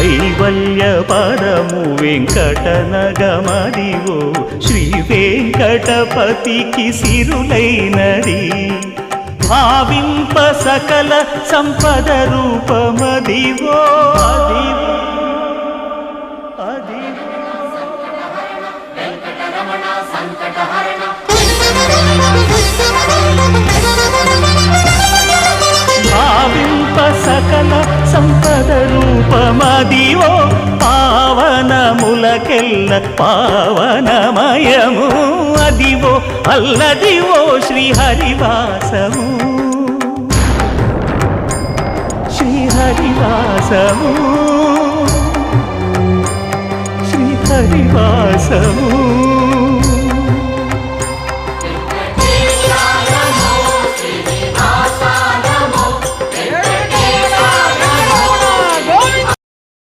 కైవల్య పదము వెంకటనగమదివో శ్రీ వెంకటపతికి సిరులైనది భావింప సకల సంపద రూపమదివో అదివో భావింప సకల సంపద రూపమదివో పావనములకెల్ల పావనమయము అదివో అల్లదివో శ్రీహరివాసము శ్రీహరివాసము శ్రీహరివాసము